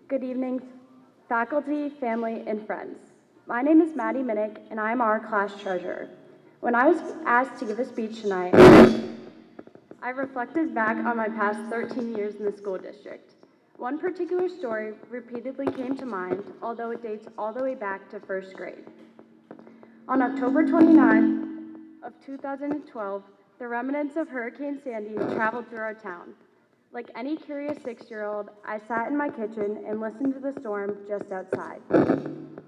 Good evening, faculty, family, and friends. My name is Maddie Minnick, and I am our class treasurer. When I was asked to give a speech tonight, I reflected back on my past 13 years in the school district. One particular story repeatedly came to mind, although it dates all the way back to first grade. On October 29th of 2012, the remnants of Hurricane Sandy traveled through our town. Like any curious 6-year-old, I sat in my kitchen and listened to the storm just outside.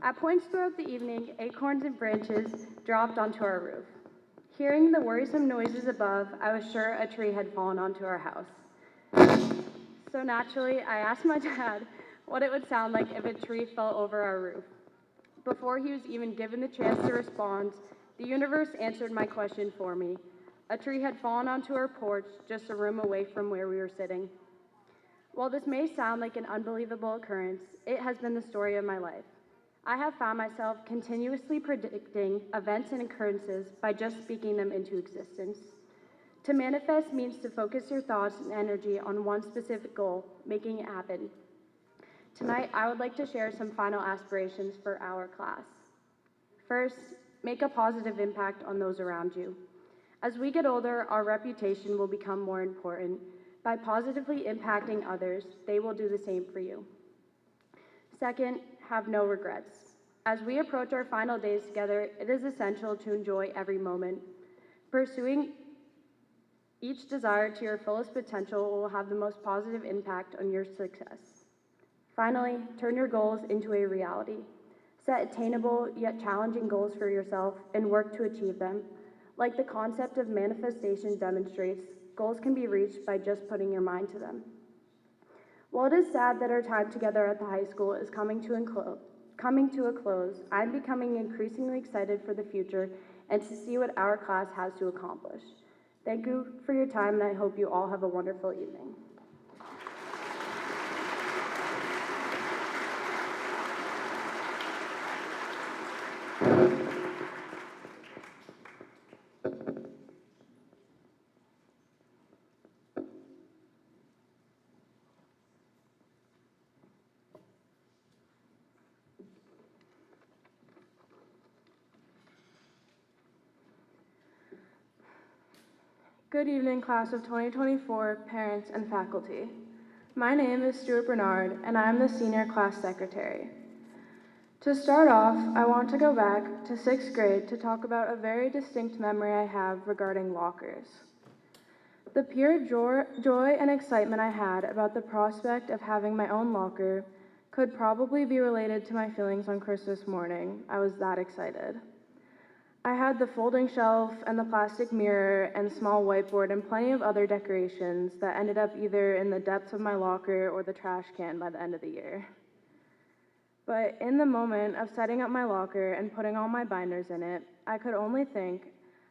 At points throughout the evening, acorns and branches dropped onto our roof. Hearing the worrisome noises above, I was sure a tree had fallen onto our house. So naturally, I asked my dad what it would sound like if a tree fell over our roof. Before he was even given the chance to respond, the universe answered my question for me. A tree had fallen onto our porch just a room away from where we were sitting. While this may sound like an unbelievable occurrence, it has been the story of my life. I have found myself continuously predicting events and occurrences by just speaking them into existence. To manifest means to focus your thoughts and energy on one specific goal, making it happen. Tonight, I would like to share some final aspirations for our class. First, make a positive impact on those around you. As we get older, our reputation will become more important. By positively impacting others, they will do the same for you. Second, have no regrets. As we approach our final days together, it is essential to enjoy every moment. Pursuing each desire to your fullest potential will have the most positive impact on your success. Finally, turn your goals into a reality. Set attainable yet challenging goals for yourself and work to achieve them. Like the concept of manifestation demonstrates, goals can be reached by just putting your mind to them. While it is sad that our time together at the high school is coming to a close, I'm becoming increasingly excited for the future and to see what our class has to accomplish. Thank you for your time, and I hope you all have a wonderful evening. Good evening, class of 2024, parents and faculty. My name is Stuart Bernard, and I am the senior class secretary. To start off, I want to go back to 6th grade to talk about a very distinct memory I have regarding lockers. The pure joy and excitement I had about the prospect of having my own locker could probably be related to my feelings on Christmas morning. I was that excited. I had the folding shelf and the plastic mirror and small whiteboard and plenty of other decorations that ended up either in the depths of my locker or the trash can by the end of the year. But in the moment of setting up my locker and putting all my binders in it, I could only think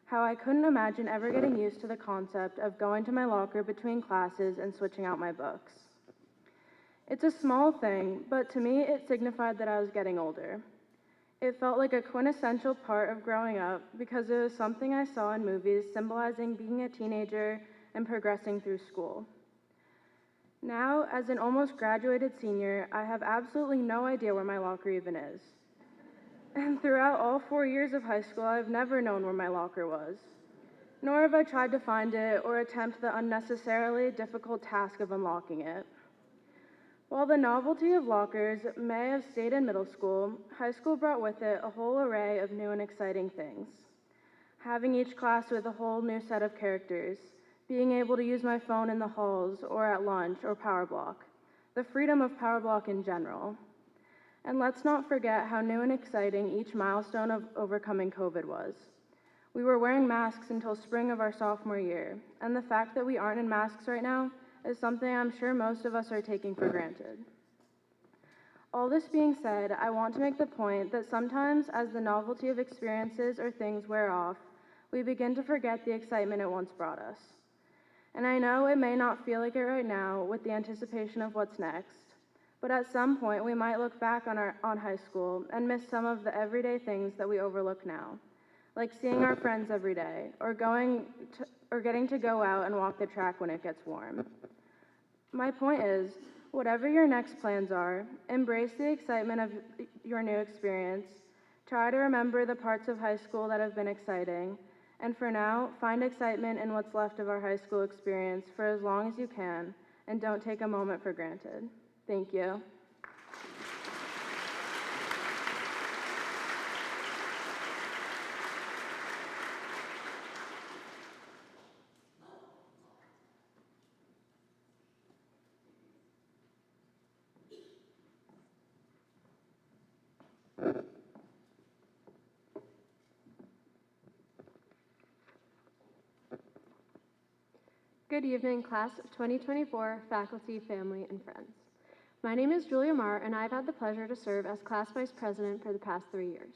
how I couldn't imagine ever getting used to the concept of going to my locker between classes and switching out my books. It's a small thing, but to me it signified that I was getting older. It felt like a quintessential part of growing up because it was something I saw in movies symbolizing being a teenager and progressing through school. Now, as an almost graduated senior, I have absolutely no idea where my locker even is. And throughout all 4 years of high school, I've never known where my locker was. Nor have I tried to find it or attempt the unnecessarily difficult task of unlocking it. While the novelty of lockers may have stayed in middle school, high school brought with it a whole array of new and exciting things. Having each class with a whole new set of characters, being able to use my phone in the halls or at lunch or power block, the freedom of power block in general. And let's not forget how new and exciting each milestone of overcoming COVID was. We were wearing masks until spring of our sophomore year, and the fact that we aren't in masks right now is something I'm sure most of us are taking for granted. All this being said, I want to make the point that sometimes as the novelty of experiences or things wear off, we begin to forget the excitement it once brought us. And I know it may not feel like it right now with the anticipation of what's next, but at some point we might look back on high school and miss some of the everyday things that we overlook now, like seeing our friends every day, or getting to go out and walk the track when it gets warm. My point is, Whatever your next plans are, embrace the excitement of your new experience. Try to remember the parts of high school that have been exciting. And for now, find excitement in what's left of our high school experience for as long as you can, and don't take a moment for granted. Thank you. Good evening, class of 2024, faculty, family, and friends. My name is Julia Marr, and I've had the pleasure to serve as class vice president for the past 3 years.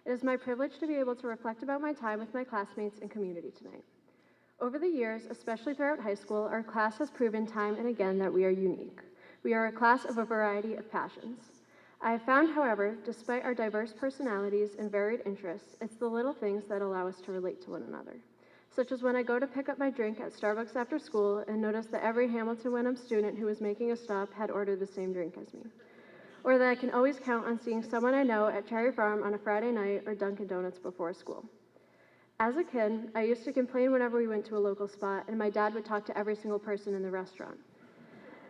It is my privilege to be able to reflect about my time with my classmates and community tonight. Over the years, especially throughout high school, our class has proven time and again that we are unique. We are a class of a variety of passions. I have found, however, despite our diverse personalities and varied interests, it's the little things that allow us to relate to one another, such as when I go to pick up my drink at Starbucks after school and notice that every Hamilton Wenham student who was making a stop had ordered the same drink as me. Or that I can always count on seeing someone I know at Cherry Farm on a Friday night or Dunkin' Donuts before school. As a kid, I used to complain whenever we went to a local spot and my dad would talk to every single person in the restaurant.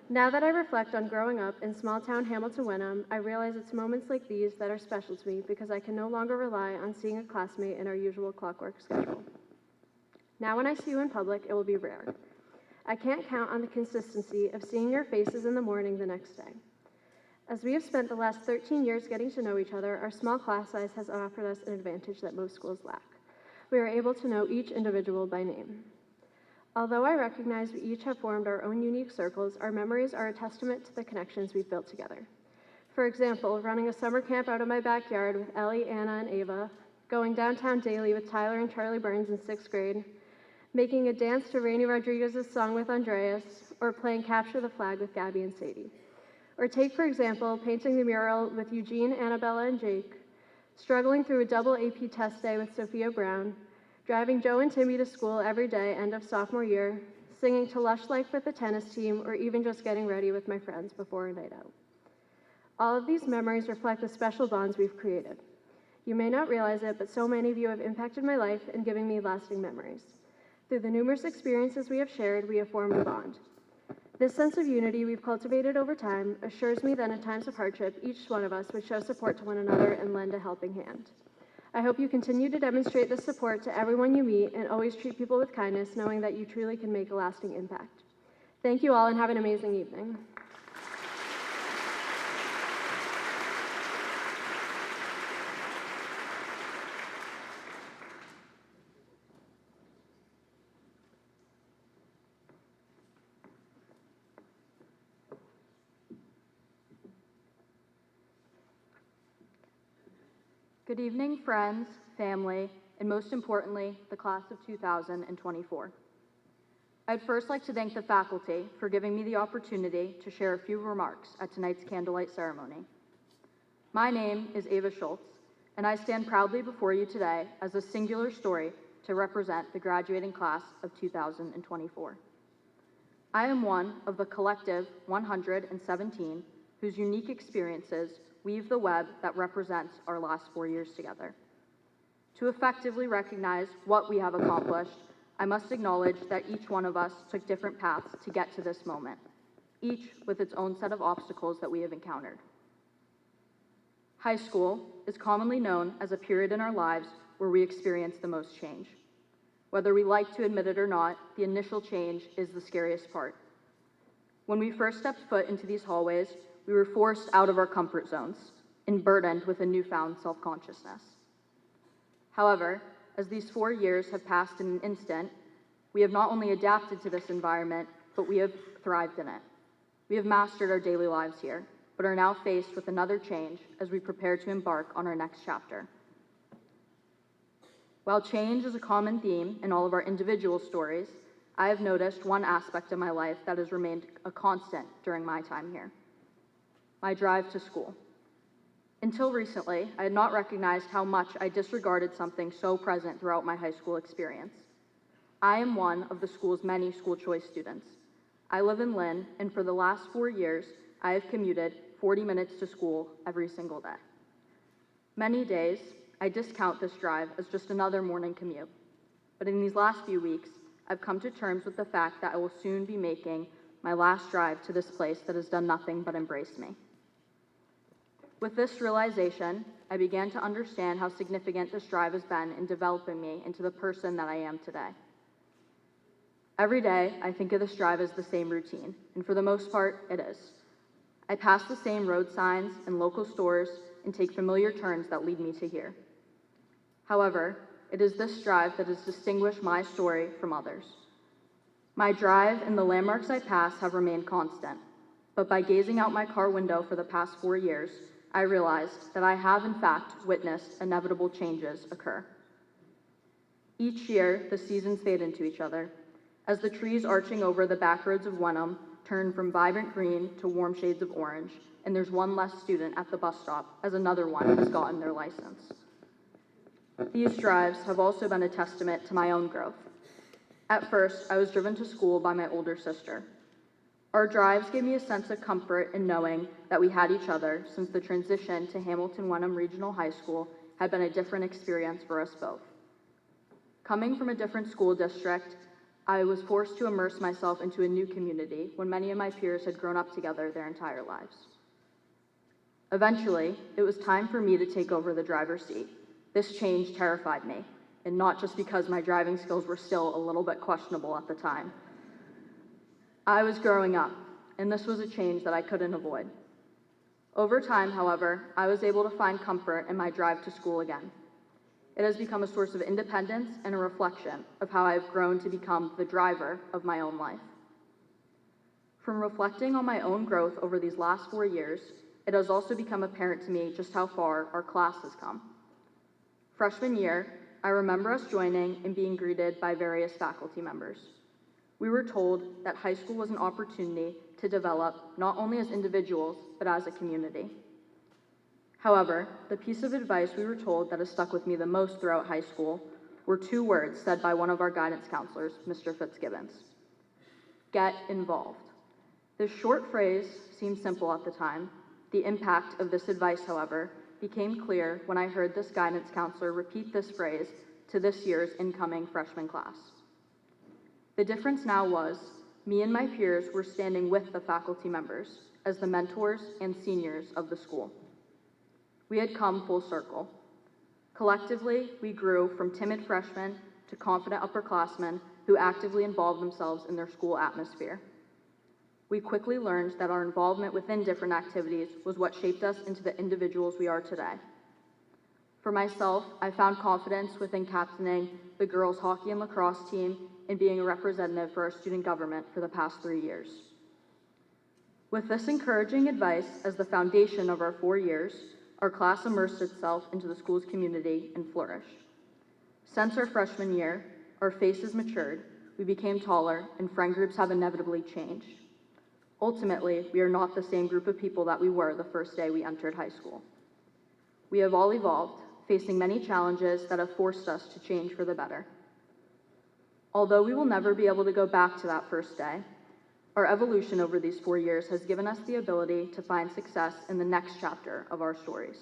Now that I reflect on growing up in small town Hamilton Wenham, I realize it's moments like these that are special to me because I can no longer rely on seeing a classmate in our usual clockwork schedule. Now when I see you in public, it will be rare. I can't count on the consistency of seeing your faces in the morning the next day. As we have spent the last 13 years getting to know each other, our small class size has offered us an advantage that most schools lack. We are able to know each individual by name. Although I recognize we each have formed our own unique circles, our memories are a testament to the connections we've built together. For example, running a summer camp out of my backyard with Ellie, Anna, and Ava, going downtown daily with Tyler and Charlie Burns in 6th grade, making a dance to Rainy Rodriguez's song with Andreas, or playing Capture the Flag with Gabby and Sadie. Or take, for example, painting the mural with Eugene, Annabella, and Jake, struggling through a double AP test day with Sophia Brown, driving Joe and Timmy to school every day end of sophomore year, singing to Lush Life with the tennis team, or even just getting ready with my friends before a night out. All of these memories reflect the special bonds we've created. You may not realize it, but so many of you have impacted my life and given me lasting memories. Through the numerous experiences we have shared, we have formed a bond. This sense of unity we've cultivated over time assures me that in times of hardship, each one of us would show support to one another and lend a helping hand. I hope you continue to demonstrate this support to everyone you meet and always treat people with kindness, knowing that you truly can make a lasting impact. Thank you all and have an amazing evening. Good evening, friends, family, and most importantly, the class of 2024. I'd first like to thank the faculty for giving me the opportunity to share a few remarks at tonight's candlelight ceremony. My name is Ava Schultz, and I stand proudly before you today as a singular story to represent the graduating class of 2024. I am one of the collective 117 whose unique experiences weave the web that represents our last 4 years together. To effectively recognize what we have accomplished, I must acknowledge that each one of us took different paths to get to this moment, each with its own set of obstacles that we have encountered. High school is commonly known as a period in our lives where we experience the most change. Whether we like to admit it or not, the initial change is the scariest part. When we first stepped foot into these hallways, we were forced out of our comfort zones and burdened with a newfound self-consciousness. However, as these 4 years have passed in an instant, we have not only adapted to this environment, but we have thrived in it. We have mastered our daily lives here, but are now faced with another change as we prepare to embark on our next chapter. While change is a common theme in all of our individual stories, I have noticed one aspect of my life that has remained a constant during my time here: my drive to school. Until recently, I had not recognized how much I disregarded something so present throughout my high school experience. I am one of the school's many school choice students. I live in Lynn, and for the last 4 years, I have commuted 40 minutes to school every single day. Many days, I discount this drive as just another morning commute. But in these last few weeks, I've come to terms with the fact that I will soon be making my last drive to this place that has done nothing but embrace me. With this realization, I began to understand how significant this drive has been in developing me into the person that I am today. Every day, I think of this drive as the same routine, and for the most part, it is. I pass the same road signs and local stores and take familiar turns that lead me to here. However, it is this drive that has distinguished my story from others. My drive and the landmarks I pass have remained constant, but by gazing out my car window for the past 4 years, I realized that I have in fact witnessed inevitable changes occur. Each year, the seasons fade into each other, as the trees arching over the back roads of Wenham turn from vibrant green to warm shades of orange, and there's one less student at the bus stop as another one has gotten their license. These drives have also been a testament to my own growth. At first, I was driven to school by my older sister. Our drives gave me a sense of comfort in knowing that we had each other, since the transition to Hamilton Wenham Regional High School had been a different experience for us both. Coming from a different school district, I was forced to immerse myself into a new community when many of my peers had grown up together their entire lives. Eventually, it was time for me to take over the driver's seat. This change terrified me, and not just because my driving skills were still a little bit questionable at the time. I was growing up, and this was a change that I couldn't avoid. Over time, however, I was able to find comfort in my drive to school again. It has become a source of independence and a reflection of how I have grown to become the driver of my own life. From reflecting on my own growth over these last 4 years, it has also become apparent to me just how far our class has come. Freshman year, I remember us joining and being greeted by various faculty members. We were told that high school was an opportunity to develop not only as individuals, but as a community. However, the piece of advice we were told that has stuck with me the most throughout high school were 2 words said by one of our guidance counselors, Mr. Fitzgibbons. Get involved. This short phrase seemed simple at the time. The impact of this advice, however, became clear when I heard this guidance counselor repeat this phrase to this year's incoming freshman class. The difference now was, me and my peers were standing with the faculty members as the mentors and seniors of the school. We had come full circle. Collectively, we grew from timid freshmen to confident upperclassmen who actively involved themselves in their school atmosphere. We quickly learned that our involvement within different activities was what shaped us into the individuals we are today. For myself, I found confidence within captaining the girls' hockey and lacrosse team and being a representative for our student government for the past 3 years. With this encouraging advice as the foundation of our 4 years, our class immersed itself into the school's community and flourished. Since our freshman year, our faces matured, we became taller, and friend groups have inevitably changed. Ultimately, we are not the same group of people that we were the first day we entered high school. We have all evolved, facing many challenges that have forced us to change for the better. Although we will never be able to go back to that first day, our evolution over these 4 years has given us the ability to find success in the next chapter of our stories.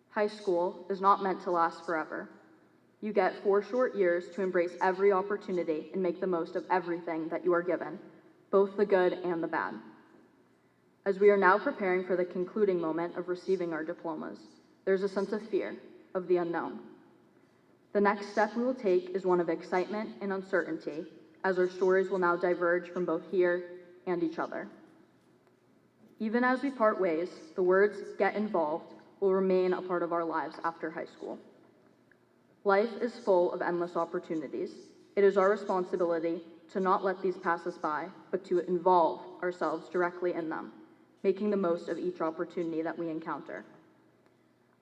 High school is not meant to last forever. You get 4 short years to embrace every opportunity and make the most of everything that you are given, both the good and the bad. As we are now preparing for the concluding moment of receiving our diplomas, there's a sense of fear, of the unknown. The next step we will take is one of excitement and uncertainty, as our stories will now diverge from both here and each other. Even as we part ways, the words "get involved" will remain a part of our lives after high school. Life is full of endless opportunities. It is our responsibility to not let these pass us by, but to involve ourselves directly in them, making the most of each opportunity that we encounter.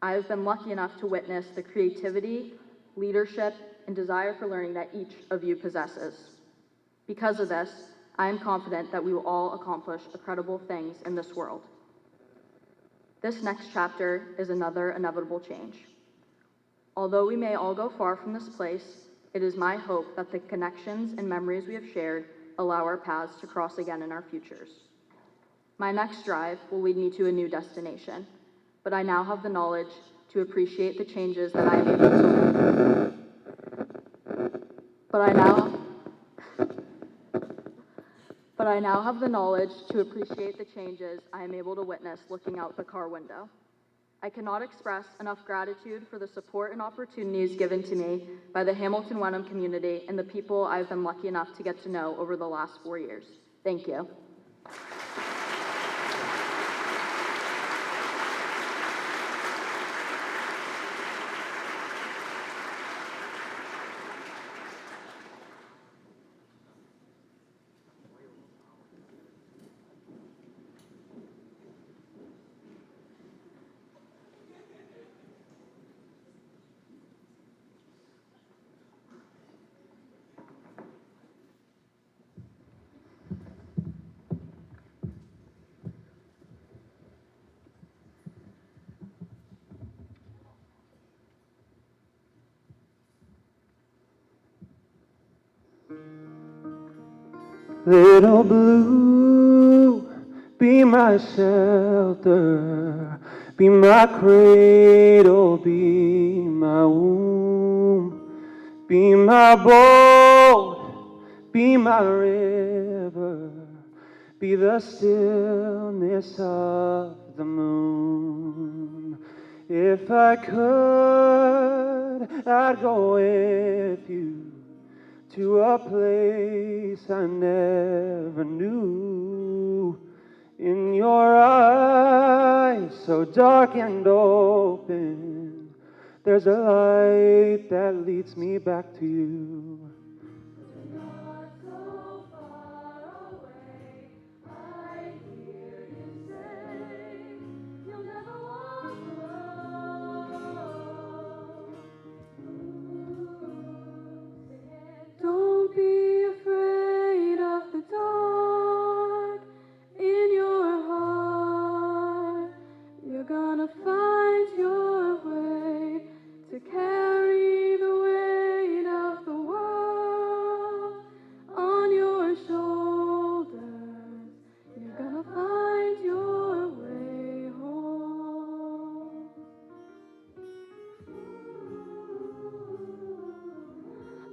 I have been lucky enough to witness the creativity, leadership, and desire for learning that each of you possesses. Because of this, I am confident that we will all accomplish incredible things in this world. This next chapter is another inevitable change. Although we may all go far from this place, it is my hope that the connections and memories we have shared allow our paths to cross again in our futures. My next drive will lead me to a new destination, but I now have the knowledge to appreciate the changes that I am able to But I now have the knowledge to appreciate the changes I am able to witness looking out the car window. I cannot express enough gratitude for the support and opportunities given to me by the Hamilton-Wenham community and the people I've been lucky enough to get to know over the last 4 years. Thank you. Little blue, be my shelter, be my cradle, be my womb, be my boat, be my river, be the stillness of the moon. If I could, I'd go with you to a place I never knew. In your eyes, so dark and open, there's a light that leads me back to you. You're not so far away, I hear you say, you'll never walk alone. Don't be afraid of the dark in your heart. You're gonna find your way to carry the weight of the world on your shoulders. You're gonna find your way home.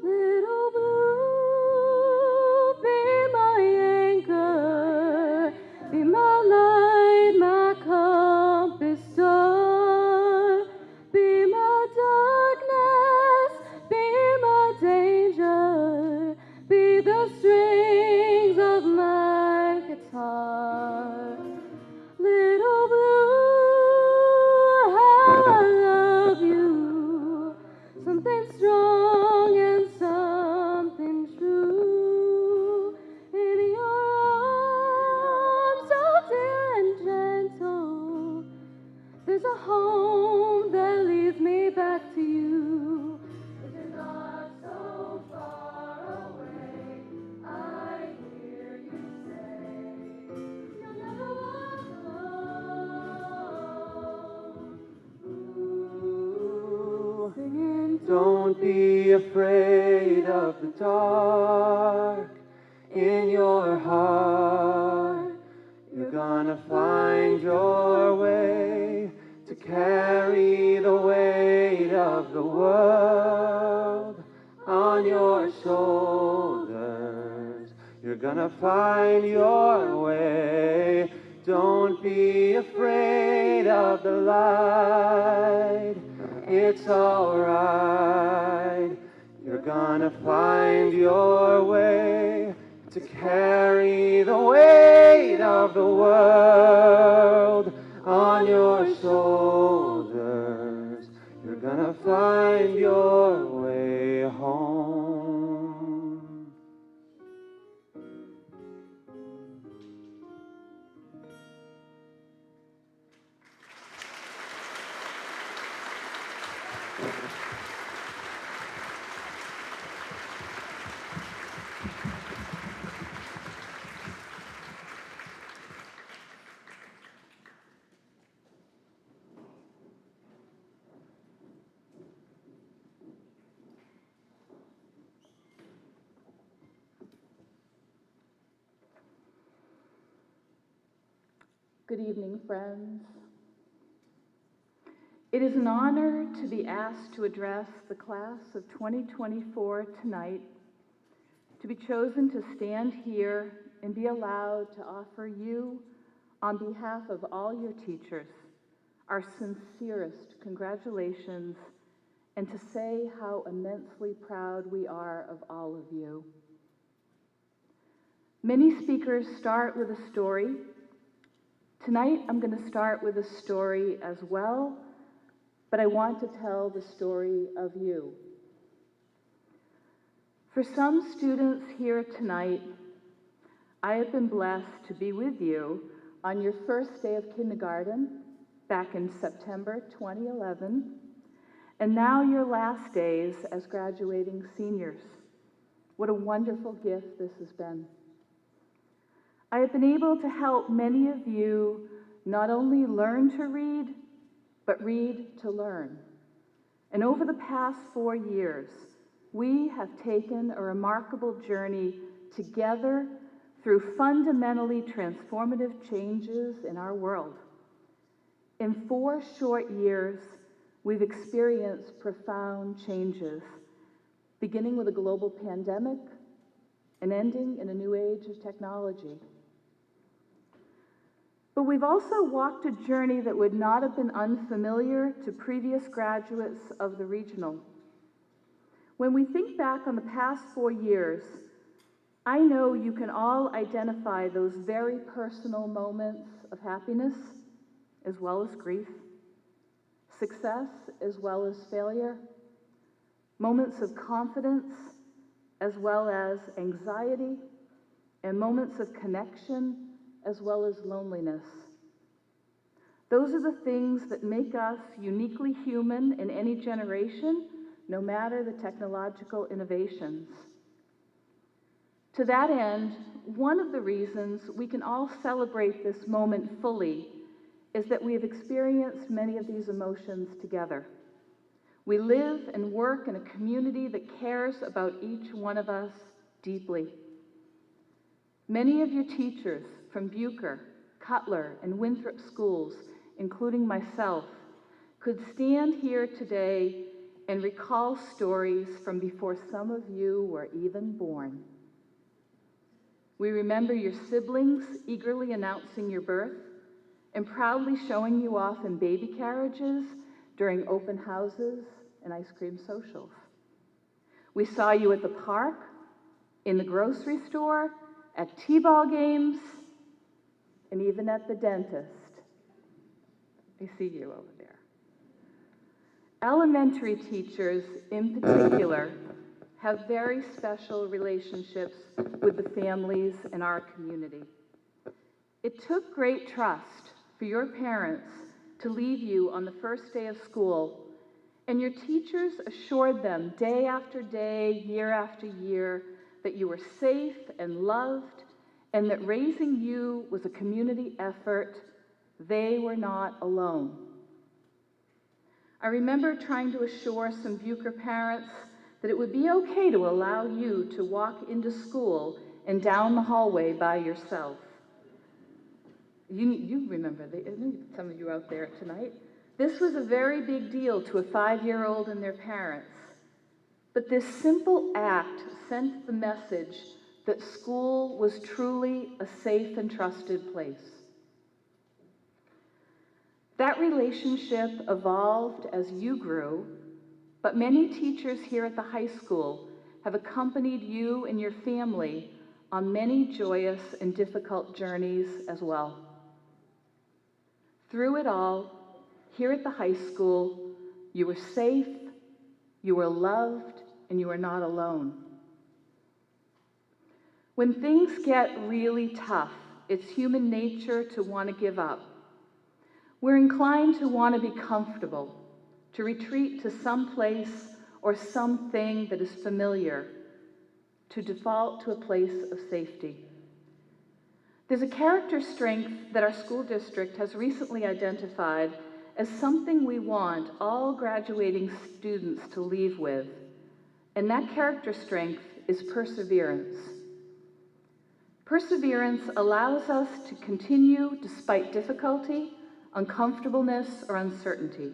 Little blue, be my anchor, be my light, my compass star, be my darkness, be my danger, be the strings of my guitar. Little blue, how I love you, something strong and something true. In your arms, so dear and gentle, there's a home that leads me back to you. You're not so far away, I hear you say, you'll never walk alone. Ooh, singing, don't be afraid of the dark in your heart. You're gonna find your way to carry the weight of the world on your shoulders. You're gonna find your way. Don't be afraid of the light. It's alright. You're gonna find your way to carry the weight of the world on your shoulders. You're gonna find your way home. Good evening, friends. It is an honor to be asked to address the class of 2024 tonight, to be chosen to stand here and be allowed to offer you, on behalf of all your teachers, our sincerest congratulations, and to say how immensely proud we are of all of you. Many speakers start with a story. Tonight, I'm going to start with a story as well, but I want to tell the story of you. For some students here tonight, I have been blessed to be with you on your first day of kindergarten back in September 2011, and now your last days as graduating seniors. What a wonderful gift this has been. I have been able to help many of you not only learn to read, but read to learn. And over the past 4 years, we have taken a remarkable journey together through fundamentally transformative changes in our world. In 4 short years, we've experienced profound changes, beginning with a global pandemic and ending in a new age of technology. But we've also walked a journey that would not have been unfamiliar to previous graduates of the regional. When we think back on the past 4 years, I know you can all identify those very personal moments of happiness as well as grief, success as well as failure, moments of confidence as well as anxiety, and moments of connection as well as loneliness. Those are the things that make us uniquely human in any generation, no matter the technological innovations. To that end, one of the reasons we can all celebrate this moment fully is that we have experienced many of these emotions together. We live and work in a community that cares about each one of us deeply. Many of your teachers from Bucher, Cutler, and Winthrop schools, including myself, could stand here today and recall stories from before some of you were even born. We remember your siblings eagerly announcing your birth and proudly showing you off in baby carriages during open houses and ice cream socials. We saw you at the park, in the grocery store, at t-ball games, and even at the dentist. I see you over there. Elementary teachers, in particular, have very special relationships with the families in our community. It took great trust for your parents to leave you on the first day of school, and your teachers assured them day after day, year after year, that you were safe and loved, and that raising you was a community effort. They were not alone. I remember trying to assure some Bucher parents that it would be okay to allow you to walk into school and down the hallway by yourself. You remember, some of you out there tonight. This was a very big deal to a 5-year-old and their parents. But this simple act sent the message that school was truly a safe and trusted place. That relationship evolved as you grew, but many teachers here at the high school have accompanied you and your family on many joyous and difficult journeys as well. Through it all, here at the high school, you were safe, you were loved, and you are not alone. When things get really tough, it's human nature to want to give up. We're inclined to want to be comfortable, to retreat to some place or something that is familiar, to default to a place of safety. There's a character strength that our school district has recently identified as something we want all graduating students to leave with, and that character strength is perseverance. Perseverance allows us to continue despite difficulty, uncomfortableness, or uncertainty.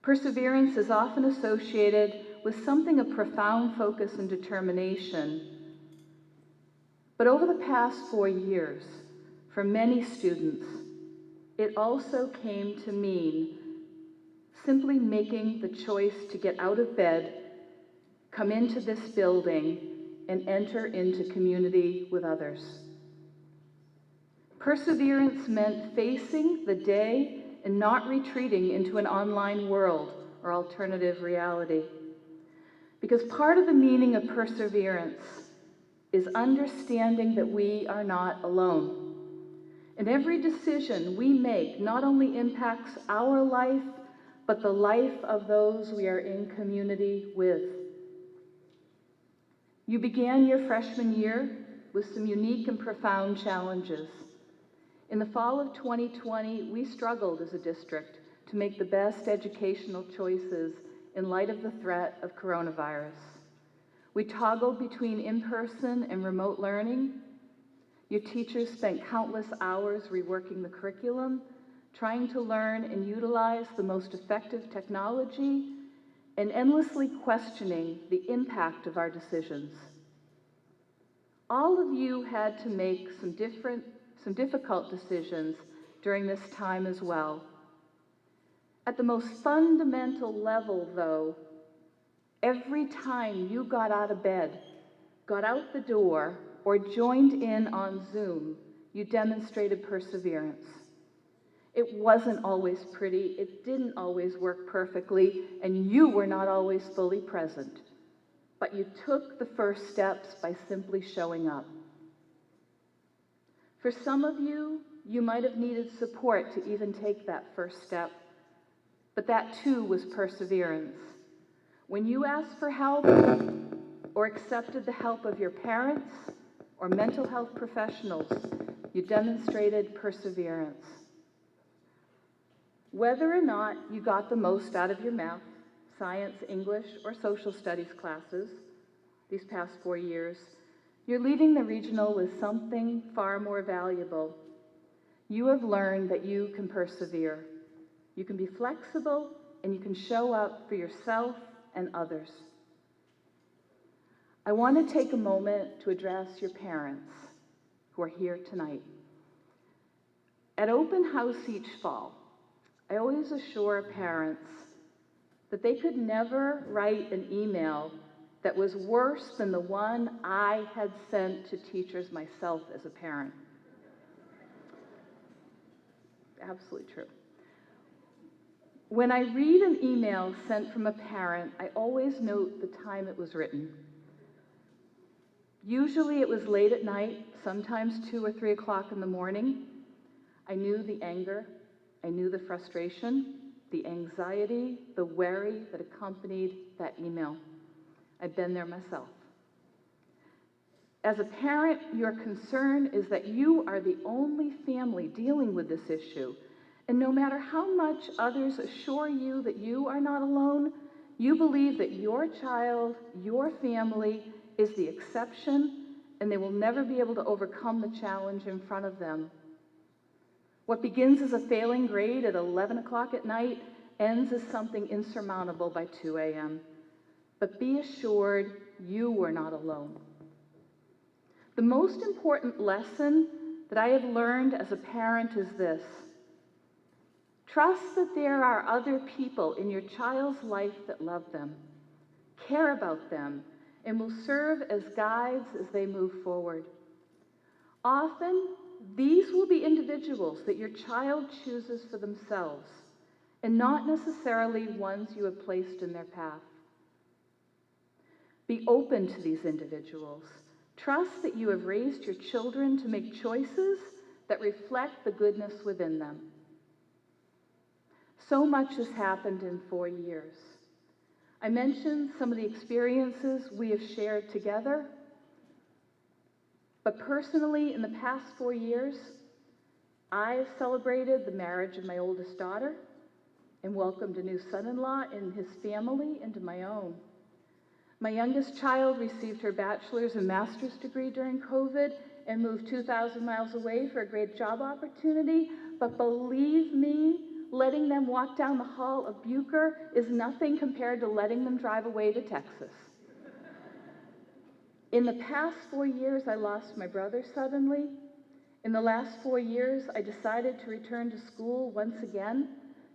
Perseverance is often associated with something of profound focus and determination. But over the past 4 years, for many students, it also came to mean simply making the choice to get out of bed, come into this building, and enter into community with others. Perseverance meant facing the day and not retreating into an online world or alternative reality. Because part of the meaning of perseverance is understanding that we are not alone. And every decision we make not only impacts our life, but the life of those we are in community with. You began your freshman year with some unique and profound challenges. In the fall of 2020, we struggled as a district to make the best educational choices in light of the threat of coronavirus. We toggled between in-person and remote learning. Your teachers spent countless hours reworking the curriculum, trying to learn and utilize the most effective technology, and endlessly questioning the impact of our decisions. All of you had to make some difficult decisions during this time as well. At the most fundamental level, though, every time you got out of bed, got out the door, or joined in on Zoom, you demonstrated perseverance. It wasn't always pretty, it didn't always work perfectly, and you were not always fully present. But you took the first steps by simply showing up. For some of you, you might have needed support to even take that first step, but that too was perseverance. When you asked for help or accepted the help of your parents or mental health professionals, you demonstrated perseverance. Whether or not you got the most out of your math, science, English, or social studies classes these past 4 years, you're leaving the regional with something far more valuable. You have learned that you can persevere. You can be flexible, and you can show up for yourself and others. I want to take a moment to address your parents who are here tonight. At open house each fall, I always assure parents that they could never write an email that was worse than the one I had sent to teachers myself as a parent. Absolutely true. When I read an email sent from a parent, I always note the time it was written. Usually it was late at night, sometimes 2 or 3 o'clock in the morning. I knew the anger, I knew the frustration, the anxiety, the worry that accompanied that email. I've been there myself. As a parent, your concern is that you are the only family dealing with this issue, and no matter how much others assure you that you are not alone, you believe that your child, your family, is the exception, and they will never be able to overcome the challenge in front of them. What begins as a failing grade at 11 o'clock at night ends as something insurmountable by 2 a.m. But be assured, you were not alone. The most important lesson that I have learned as a parent is this: trust that there are other people in your child's life that love them, care about them, and will serve as guides as they move forward. Often, these will be individuals that your child chooses for themselves, and not necessarily ones you have placed in their path. Be open to these individuals. Trust that you have raised your children to make choices that reflect the goodness within them. So much has happened in 4 years. I mentioned some of the experiences we have shared together, but personally, in the past 4 years, I have celebrated the marriage of my oldest daughter and welcomed a new son-in-law and his family into my own. My youngest child received her bachelor's and master's degree during COVID and moved 2,000 miles away for a great job opportunity. But believe me, letting them walk down the hall of Bucher is nothing compared to letting them drive away to Texas. In the past 4 years, I lost my brother suddenly. In the last 4 years, I decided to return to school once again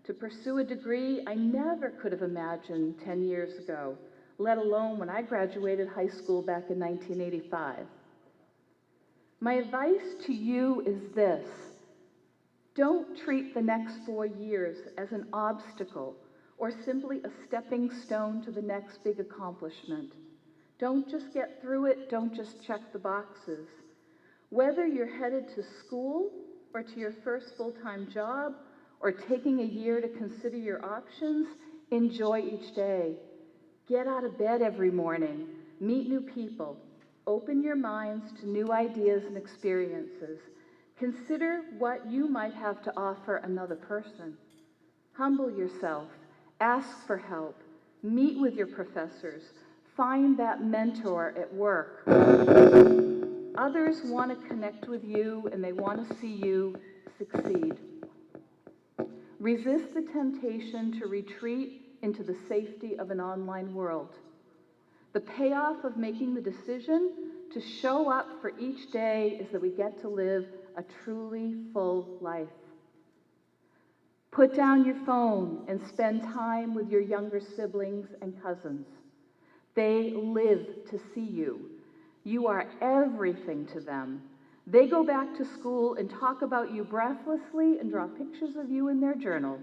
to pursue a degree I never could have imagined 10 years ago, let alone when I graduated high school back in 1985. My advice to you is this: don't treat the next 4 years as an obstacle or simply a stepping stone to the next big accomplishment. Don't just get through it, don't just check the boxes. Whether you're headed to school or to your first full-time job or taking a year to consider your options, enjoy each day. Get out of bed every morning, meet new people, open your minds to new ideas and experiences. Consider what you might have to offer another person. Humble yourself, ask for help, meet with your professors, find that mentor at work. Others want to connect with you and they want to see you succeed. Resist the temptation to retreat into the safety of an online world. The payoff of making the decision to show up for each day is that we get to live a truly full life. Put down your phone and spend time with your younger siblings and cousins. They live to see you. You are everything to them. They go back to school and talk about you breathlessly and draw pictures of you in their journal.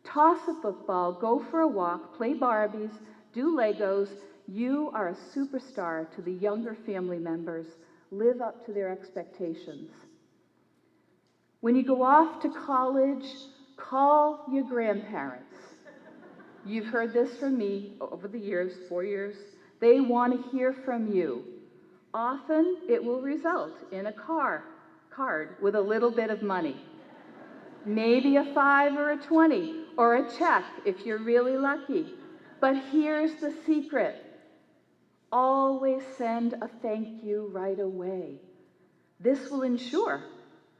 Toss a football, go for a walk, play Barbies, do Legos. You are a superstar to the younger family members. Live up to their expectations. When you go off to college, call your grandparents. You've heard this from me over the years, 4 years. They want to hear from you. Often it will result in a card with a little bit of money. Maybe a 5 or a 20, or a check if you're really lucky. But here's the secret. Always send a thank you right away. This will ensure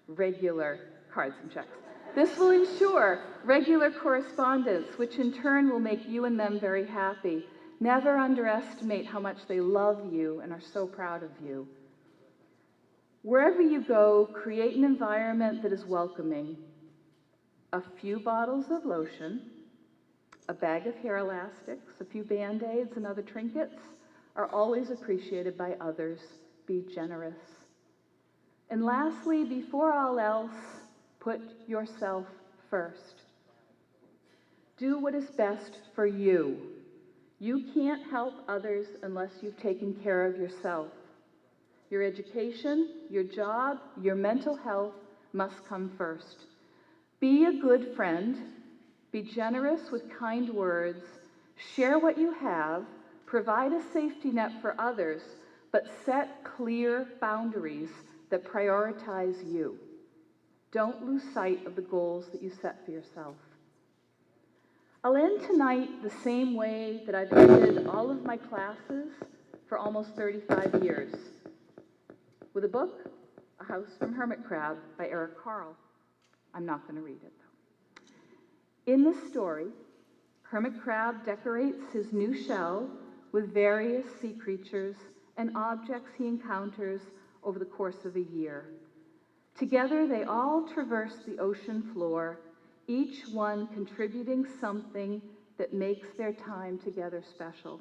regular cards and checks. This will ensure regular correspondence, which in turn will make you and them very happy. Never underestimate how much they love you and are so proud of you. Wherever you go, create an environment that is welcoming. A few bottles of lotion, a bag of hair elastics, a few Band-Aids and other trinkets are always appreciated by others. Be generous. And lastly, before all else, put yourself first. Do what is best for you. You can't help others unless you've taken care of yourself. Your education, your job, your mental health must come first. Be a good friend. Be generous with kind words. Share what you have. Provide a safety net for others, but set clear boundaries that prioritize you. Don't lose sight of the goals that you set for yourself. I'll end tonight the same way that I've ended all of my classes for almost 35 years, with a book, A House from Hermit Crab by Eric Carle. I'm not going to read it, though. In this story, Hermit Crab decorates his new shell with various sea creatures and objects he encounters over the course of a year. Together, they all traverse the ocean floor, each one contributing something that makes their time together special.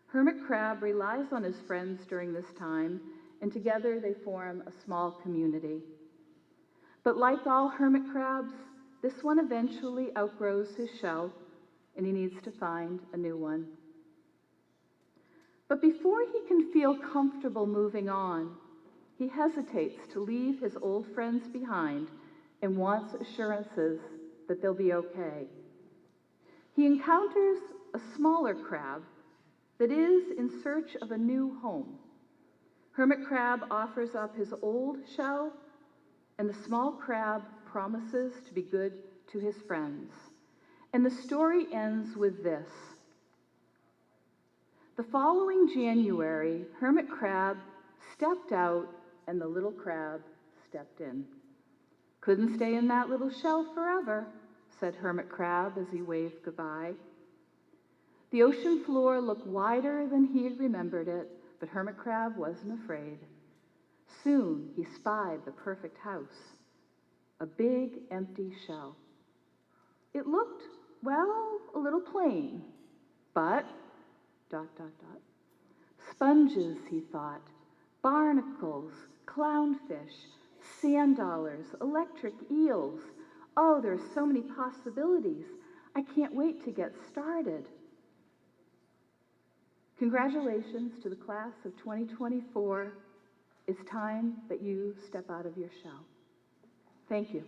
Hermit Crab relies on his friends during this time, and together they form a small community. But like all hermit crabs, this one eventually outgrows his shell, and he needs to find a new one. But before he can feel comfortable moving on, he hesitates to leave his old friends behind and wants assurances that they'll be okay. He encounters a smaller crab that is in search of a new home. Hermit Crab offers up his old shell, and the small crab promises to be good to his friends. And the story ends with this. The following January, Hermit Crab stepped out and the little crab stepped in. "Couldn't stay in that little shell forever," said Hermit Crab as he waved goodbye. The ocean floor looked wider than he had remembered it, but Hermit Crab wasn't afraid. Soon he spied the perfect house, a big empty shell. It looked, well, a little plain, but ... Sponges, he thought, barnacles, clownfish, sand dollars, electric eels. Oh, there are so many possibilities. I can't wait to get started. Congratulations to the class of 2024. It's time that you step out of your shell. Thank you.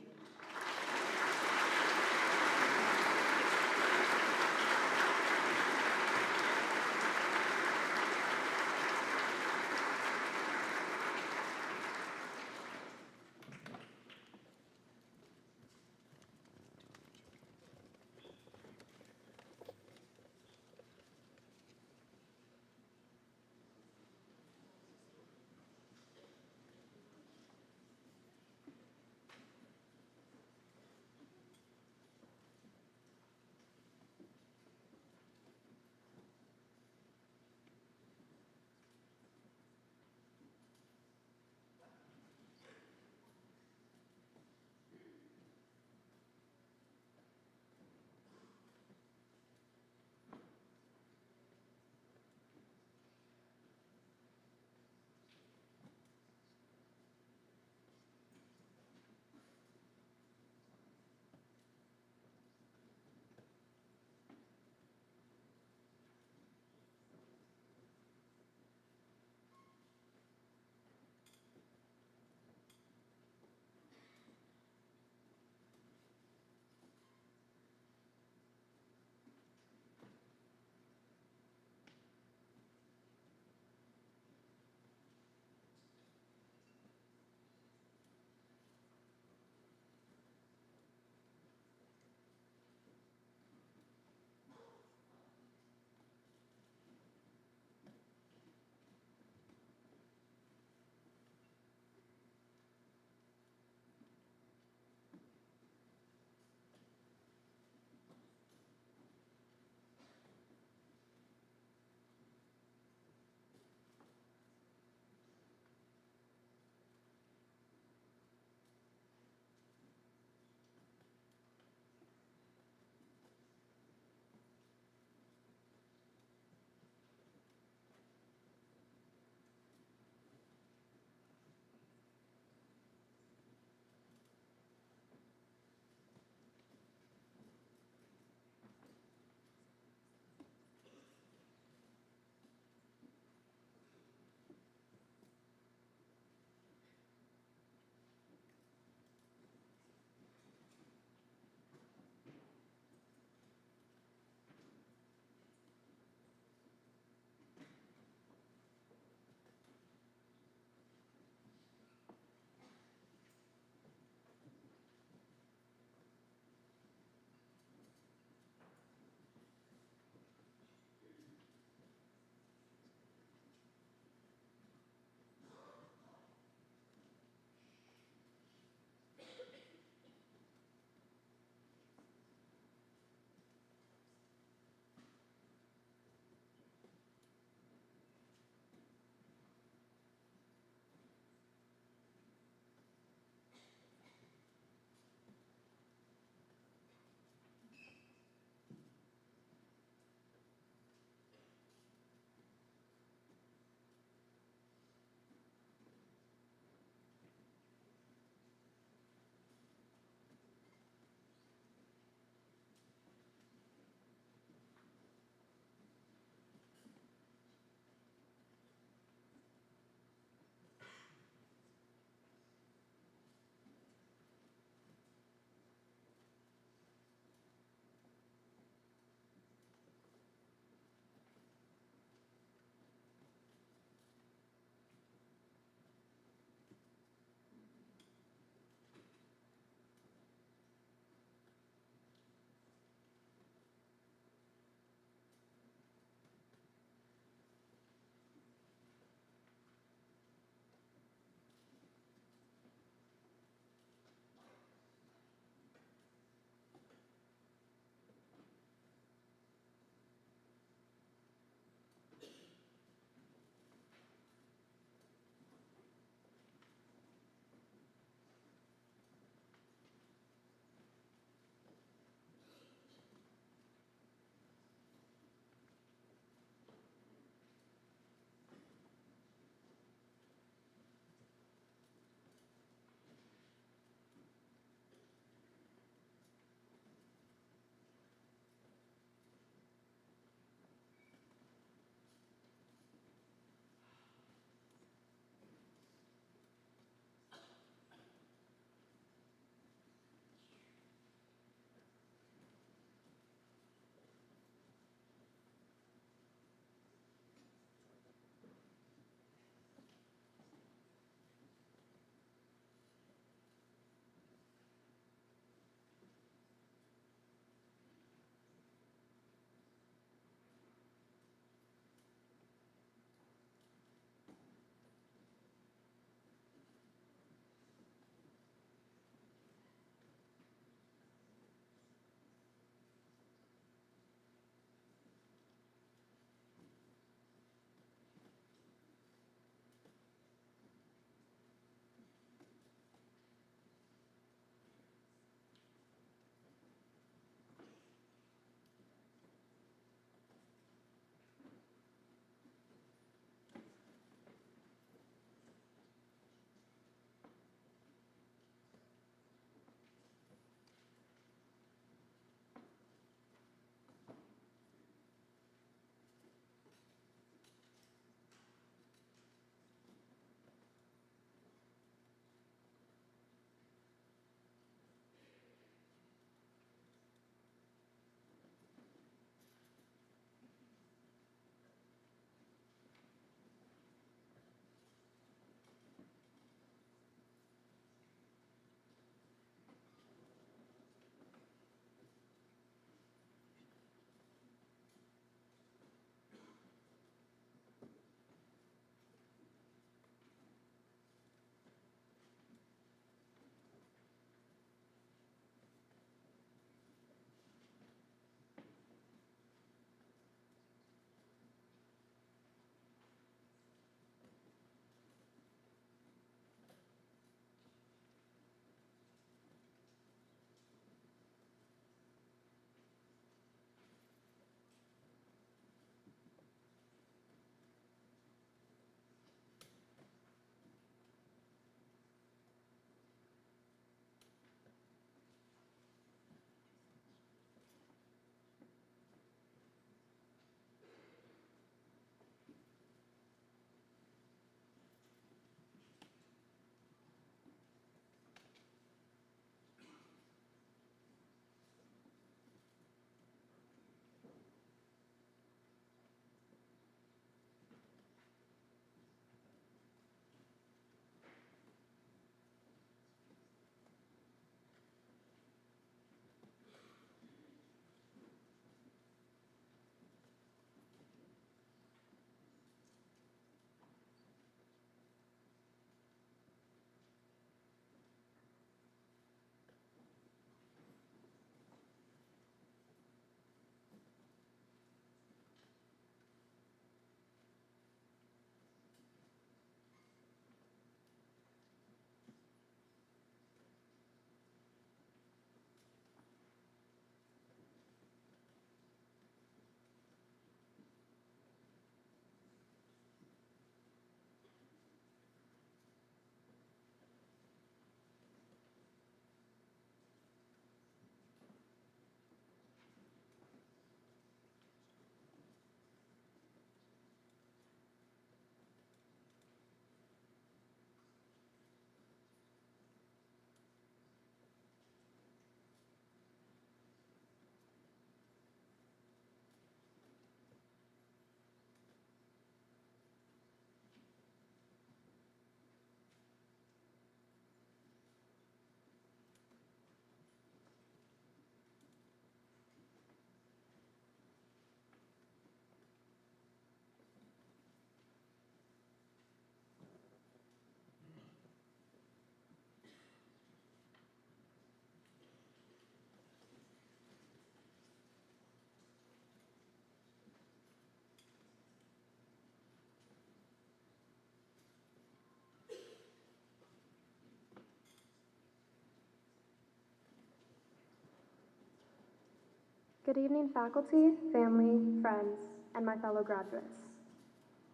Good evening, faculty, family, friends, and my fellow graduates.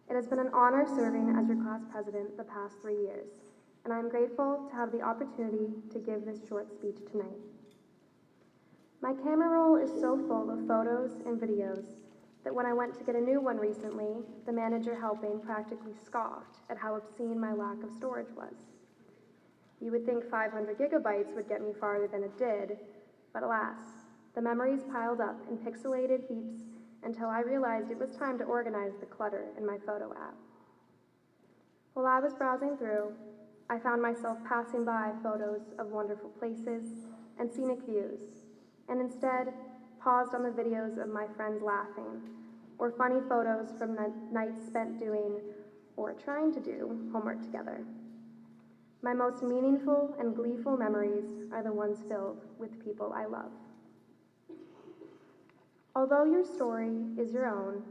It has been an honor serving as your class president the past 3 years, and I am grateful to have the opportunity to give this short speech tonight. My camera roll is so full of photos and videos that when I went to get a new one recently, the manager helping practically scoffed at how obscene my lack of storage was. You would think 500 gigabytes would get me farther than it did, but alas, the memories piled up in pixelated heaps until I realized it was time to organize the clutter in my photo app. While I was browsing through, I found myself passing by photos of wonderful places and scenic views, and instead paused on the videos of my friends laughing, or funny photos from the nights spent doing, or trying to do, homework together. My most meaningful and gleeful memories are the ones filled with people I love. Although your story is your own,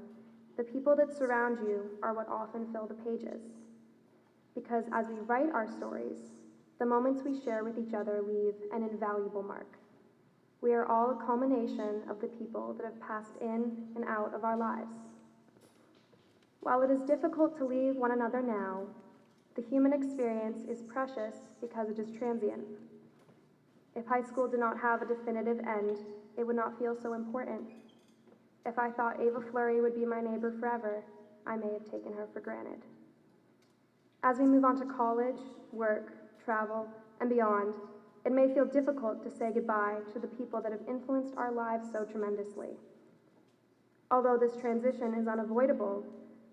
the people that surround you are what often fill the pages. Because as we write our stories, the moments we share with each other leave an invaluable mark. We are all a culmination of the people that have passed in and out of our lives. While it is difficult to leave one another now, the human experience is precious because it is transient. If high school did not have a definitive end, it would not feel so important. If I thought Ava Fleury would be my neighbor forever, I may have taken her for granted. As we move on to college, work, travel, and beyond, it may feel difficult to say goodbye to the people that have influenced our lives so tremendously. Although this transition is unavoidable,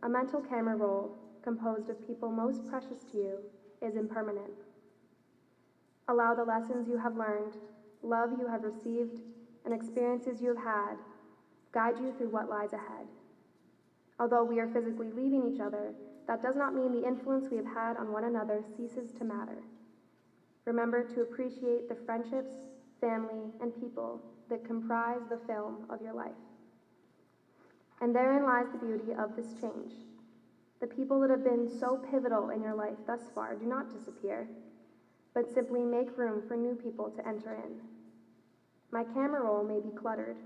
a mental camera roll composed of people most precious to you is impermanent. Allow the lessons you have learned, love you have received, and experiences you have had guide you through what lies ahead. Although we are physically leaving each other, that does not mean the influence we have had on one another ceases to matter. Remember to appreciate the friendships, family, and people that comprise the film of your life. And therein lies the beauty of this change. The people that have been so pivotal in your life thus far do not disappear, but simply make room for new people to enter in. My camera roll may be cluttered,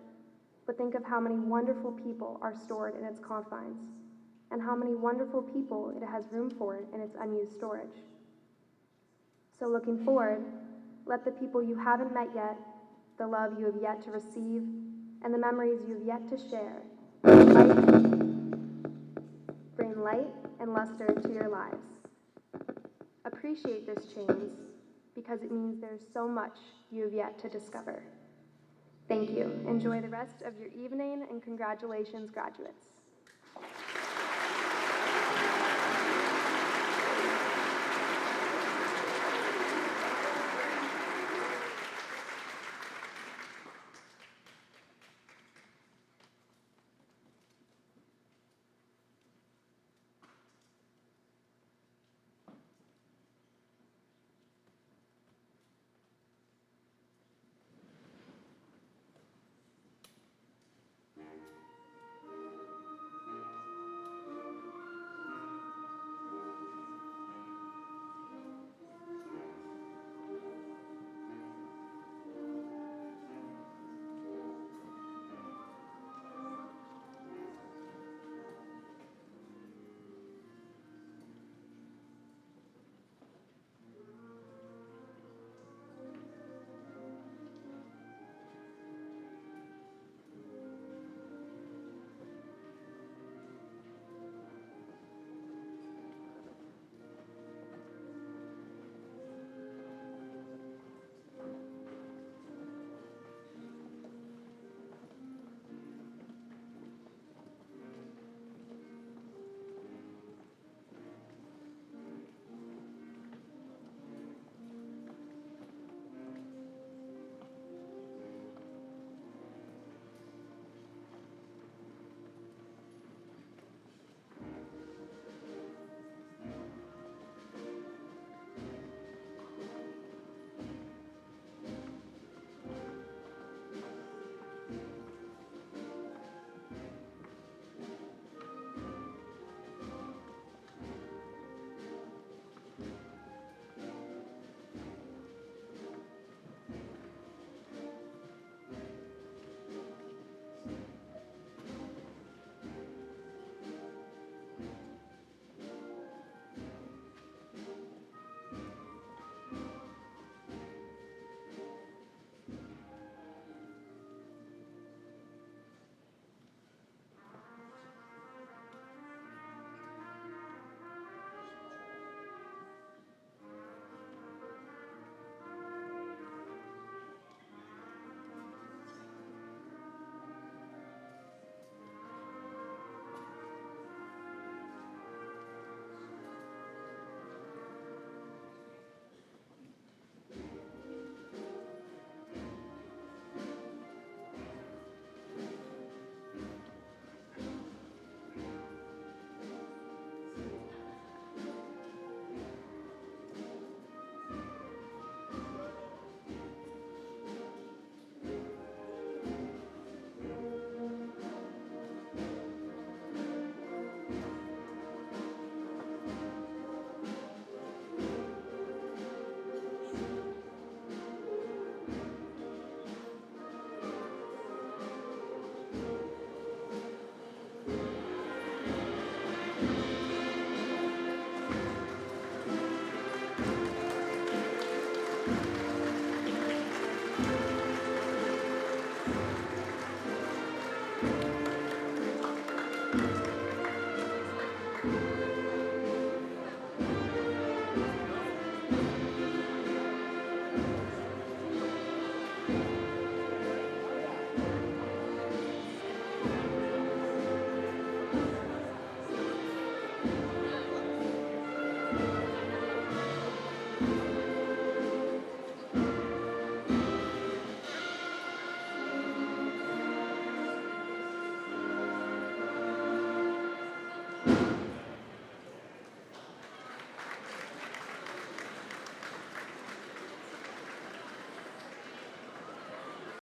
but think of how many wonderful people are stored in its confines, and how many wonderful people it has room for in its unused storage. So looking forward, let the people you haven't met yet, the love you have yet to receive, and the memories you have yet to share bring light and luster to your lives. Appreciate this change because it means there's so much you have yet to discover. Thank you. Enjoy the rest of your evening, and congratulations, graduates. you.